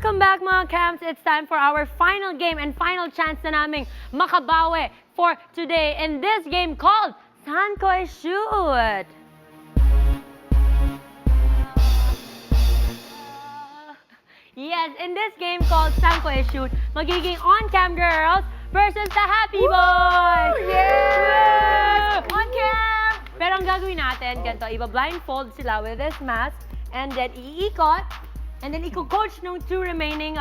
Welcome back mga camps. It's time for our final game and final chance na naming makabawi for today in this game called Saan Ko I-Shoot? Yes, in this game called Saan Ko I-Shoot, magiging on-cam girls versus the happy boys! Yeah! On-cam! Pero ang gagawin natin, ganito, iba-blindfold sila with this mask and then iikot and then i-coach nung two remaining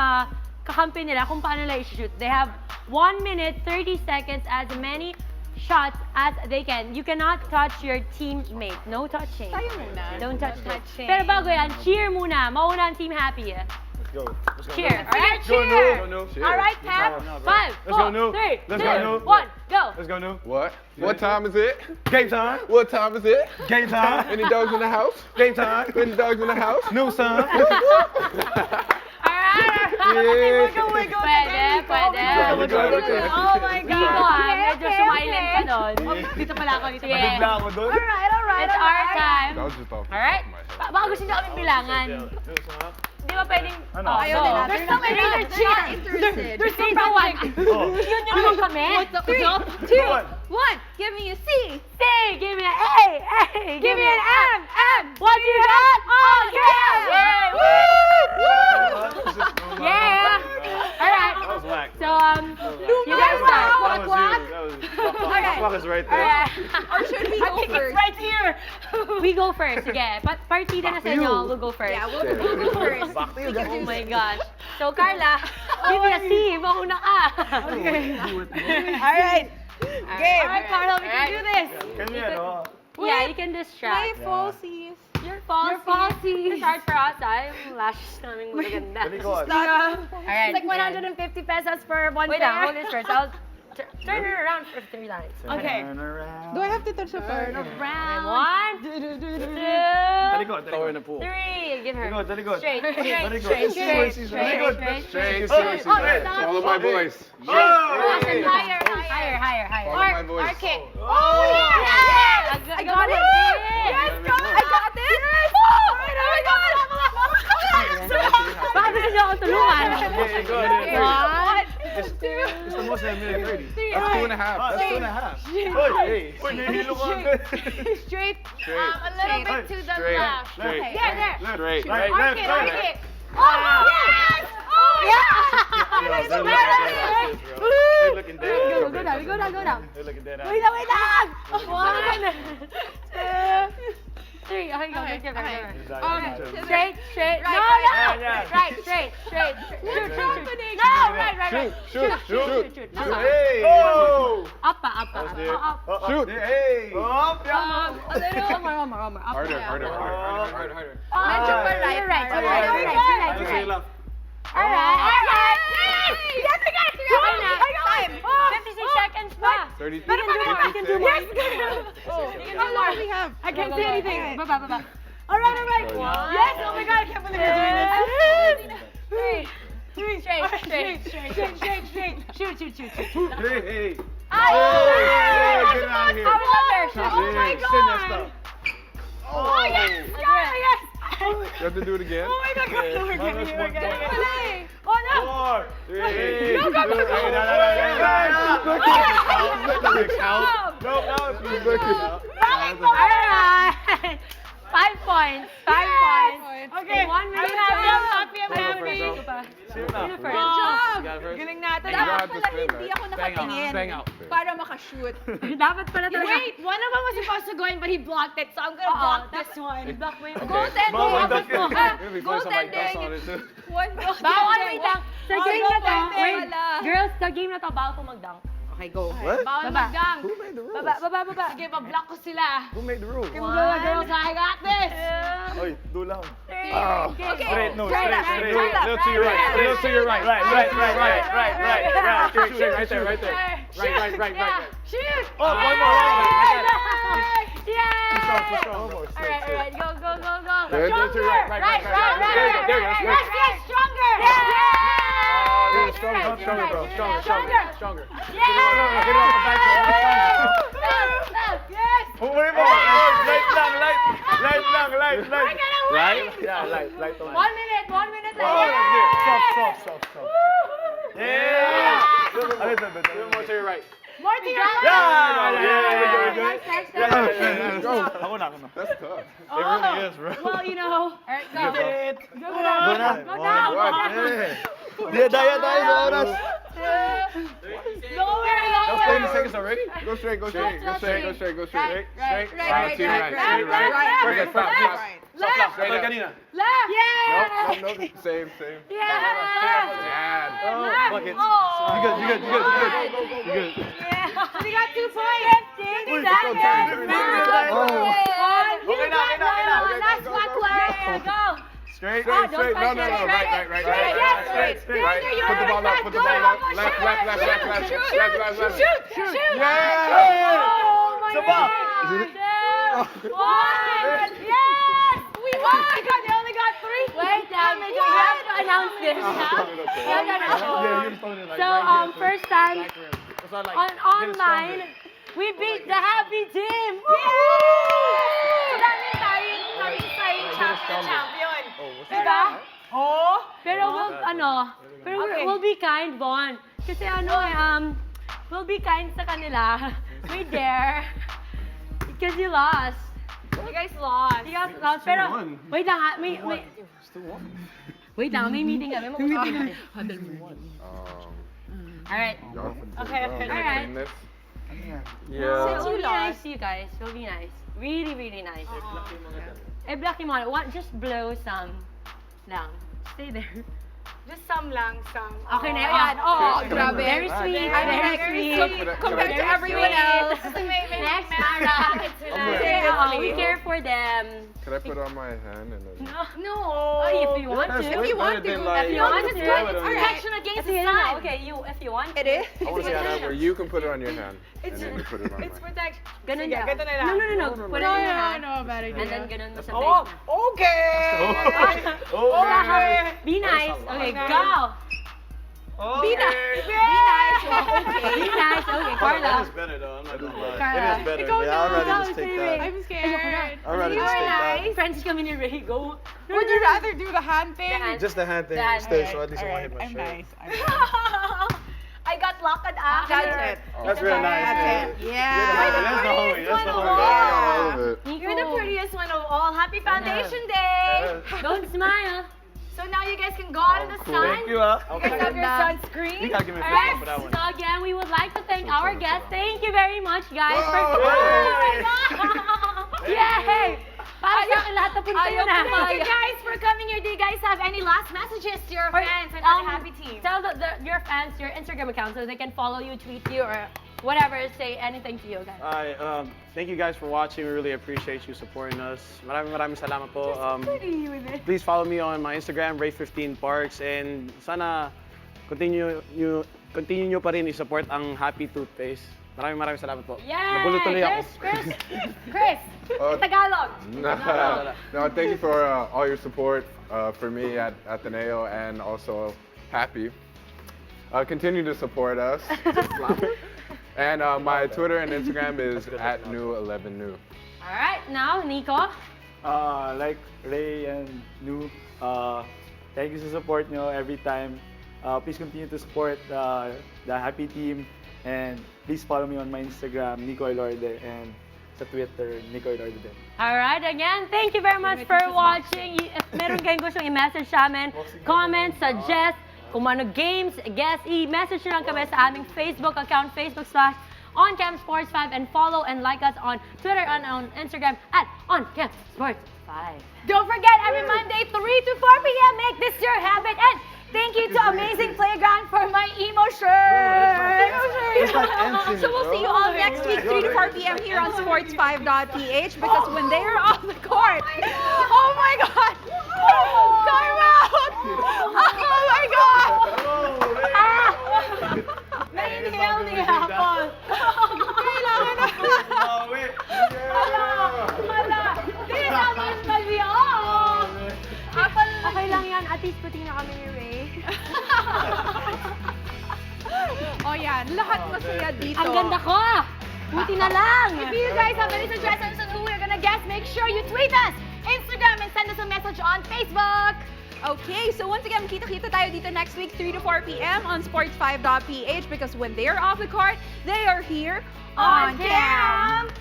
kakampi nila kung paano nila i-shoot. They have 1 minute, 30 seconds, as many shots as they can. You cannot touch your teammate. No touching. Tayo muna. Don't touch them. Touching. Pero bago yan, cheer muna. Mauna ang team happy. Let's go. Let's go. Cheer. Alright, Let's go, cheer. No. All right, Cap. 5, Let's go, 4, Nu. 3, Let's 2, go, Nu. 1, go. Let's go, Nu. What? What time is it? Game time. What time is it? Game time. Any dogs in the house? Game time. Any dogs in the house? New son. Alright. Yeah. Pwede. Oh my God. Dito medyo Okay, sumilent ka okay. doon. Dito pala ako. Dito Sige. Bigla ako doon. Alright. It's our time. That was just off the top Alright? of my head. Baka gusto niyo kami bilangan. Di ba pwedeng... Ano? Oh, Ayaw go. nila. There's They're no not way to interested. cheer. Interested. There's no one. Oh. Yun yung naman kami. 3, 2, 1. Give me a C. C, give me an A. Give me an M. What you got? Oh, yeah. Yeah. Alright. That was whack. So, you guys start. That was you. Fuck is right there. Alright. Or should we go first? right here. We go first. Sige. Partida na sa inyo. We'll go first. Yeah, we'll go first. Back to you guys. Oh my gosh. So, Carla, give me a C. Mauna ka. Okay. Alright. Game. Alright, Carla, we can do this. Kanya, no? Yeah, you can My distract. falsies. Your falsies. It's hard for us, Yung lashes namin magaganda. Talikod. Alright. It's like 150 pesos for one Wait pair. lang, hold this first. I'll turn it around for 3 times. Okay. Turn around. Do I have to touch the phone? And 1, 2, Talikod, Throw in talikod. the pool. 3. Give her. Talikod. Straight. Talikod. Straight, Straight. Follow my voice. Higher. Follow my voice. Arcade. Oh, yeah! I got it. Yes, I got it. Oh my God. Baka gusto niyo akong tulungan. Okay, go ahead. One, It's the most that minute 30. That's 2.5. That's 2.5. Hey, nahihilo ka agad. Straight. a little bit to the Straight. left. Straight. Okay. There. Straight. Right, left, right. Oh, yes! Oh, yeah! They're looking dead. Go down. They're looking dead. Wait lang! 1, 2, 3. Okay, go. Give her. Straight. No. Yeah. Right, straight. Shoot. No, right. Shoot. Hey! Oh! Up. Shoot. Hey! Up! A little. One more. Up. Harder. Medyo pa You're right. right. left. Alright. Yes, I got it. 56 seconds pa. 30. We can do more. How long do we have? I can't see anything. Baba. Alright. One. Yes, oh my God, I can't believe you're doing this. 3. Straight. Shoot. Hey! Ay! Get out of here. Oh my God. Oh, Yes. You have to do it again. Oh my God. We're getting it. Oh no. 4, 3, Go. 2, Alright. 5 points. 5 points. Okay. 1 minute. Happy. Sino first? Good job. Galing natin. You Dapat got this, pala man. hindi ako nakatingin Bang out. para makashoot. Dapat pala talaga. Wait, one of them was supposed to go in, but he blocked it, so I'm gonna block this one. Block mo yung Goaltending. Goaltending. One goaltending. Bawal, wait lang. Sa Oh, game na to, goaltending. wait. Wala. Girls, sa game na to, bawal po mag-dunk. Okay, go. What? Bawal Baba. mag-dunk. Who made the rules? Baba. Sige, pa-block ko sila. Who made the rules? Girls, I got this. Oy, do lang. Oh. Okay. Straight, no, Straight straight, up, straight. straight up. Little to your right, little to your right. Right. Right there. Right. Shoot. Oh, one more. Yay! Almost. Alright, go. Good. Stronger! To your right. Right. There you go. Yes, stronger! Stronger, bro. Stronger. Yeah! Get it off the back. Yes! Huli mo. Light lang. We're gonna win! Light. Yeah, light. 1 minute left. Oh, yeah. Stop. next. Ako na. That's tough. It really is, bro. Well, you know. Alright, go. Go Go na. Go down. What? Hindi, daya tayo sa oras. Lower, That's lower. 30 seconds already? Go straight, go straight, go straight, go straight, go straight. Right, Straight, right, team right, right, team right, right. right, Perfect, right, fast, right. fast. Left. Straight up. Kanina. Left. Yeah. Nope, nope, same, same. Yeah. Yeah. Left. Bucket. Oh. You good, you good, you good, you good. You good. Yeah. So we got 2 points. 15 seconds. Oh. One. Okay na, okay na, okay na. Last buckler. Go. Straight. Oh, don't Straight, no, touch no, it. no, right, Straight, yes, straight. right. You're Put the ball up, put the ball up. Left, left, left, left, left, Shoot. left, left, left. Shoot. Yeah. Oh my Sabah. God. 2, 1. Yes. We won. Oh my God. They only got 3. Wait, we have to announce this. So, first time on online, we beat the Happy Team. So that means tayo yung champion. Diba? Oh. Pero we'll be kind, Bon. Kasi we'll be kind sa kanila. We dare. Because you lost. You guys lost. You guys lost. Pero, wait lang ha. Wait lang, may meeting kami. Alright. Okay. Alright. Yeah. So, we'll be nice to you guys. We'll be nice. Really, really nice. Black mo. Just blow some lang. Stay there. Just some lang, some. Okay na yan. Oh, grabe. Very sweet. Very Very sweet. sweet. Compared to Very everyone sweet. else. Next, Mara. We care for them. Can I put it on my hand? No. Oh, if you want to. If you want to. If you want to. It's protection against the sun. Okay, if you want to. It is? I want to see how that works. You can put it on your hand. And then you put it on It's mine. protection. Ganun Sige, lang. ganito na lang. No. Put it in your hand. bad And then ganun mo sa Oh, face. okay. Okay. Be nice. Okay, go. Be nice. Be nice. Be nice. Okay, Carla. It is better though, I'm not gonna lie. Carla. It is better. Ikaw Yeah, I'd na, rather ikaw, just take say that. it. I'm scared. I'd rather just take that. Friends kami ni Ray. Go. Would you rather do the hand thing? The hand. Just the hand thing. The hand. Stay, so at least I won't hit my I'm shirt. nice. I got locked after. That's it. That's real nice. That's it. Yeah. Yeah. That's the homie. That's the All homie. of it. You're the prettiest one of all. Happy Foundation Day. Don't smile. So now you guys can go out in the sun. Thank you, ah. You guys have your sunscreen. You gotta give me a All fist right. bump for that one. So again, we would like to thank our guests. Thank you very much, guys. For Whoa. oh my God! Yay! Para sa akin lahat na punta yun na. Thank you, guys for coming here. Do you guys have any last messages to your fans and the Happy Team? Tell your fans your Instagram account so they can follow you, tweet you, or whatever. Say anything to you guys. Thank you guys for watching. We really appreciate you supporting us. Maraming salamat po. Please follow me on my Instagram, Ray15Parks, and sana continue nyo pa rin i-support ang Happy Toothpaste. Maraming salamat po. Yay! Nabulot tuloy ako. Chris, Tagalog. No, thank you for all your support for me at Ateneo and also Happy. Continue to support us. And my Twitter and Instagram is @new11new. All right, now Nico. Like Ray and Nu, thank you sa support nyo every time. Please continue to support the Happy Team, and please follow me on my Instagram, Nico Elorde, and sa Twitter, Nico Elorde din. All right, again, thank you very much for watching. If meron kayong gustong i-message sa amin, comment, suggest, kung ano games, guess, i-message nyo lang kami sa aming Facebook account, Facebook/OnCampSports5, and follow and like us on Twitter and on Instagram at OnCampSports5. Don't forget, every Monday, 3 to 4 p.m., make this your habit. And thank you to Amazing Playground for my emo shirt. So we'll see you all next week, 3 to 4 p.m. here on sports5.ph, because when they are off the court, oh my God! Time out! Oh my God! Na-inhale ni Apple. Kailangan na. Hala. Hindi naman mali. Apple. Okay lang yan. At least puting na kami ni Ray. Oh yan, lahat masaya dito. Ang ganda ko. Buti na lang. If you guys have any suggestions on who we're gonna guess, make sure you tweet us, Instagram, and send us a message on Facebook. Okay, so once again, kita-kita tayo dito next week, 3 to 4 p.m. on sports5.ph, because when they are off the court, they are here on cam.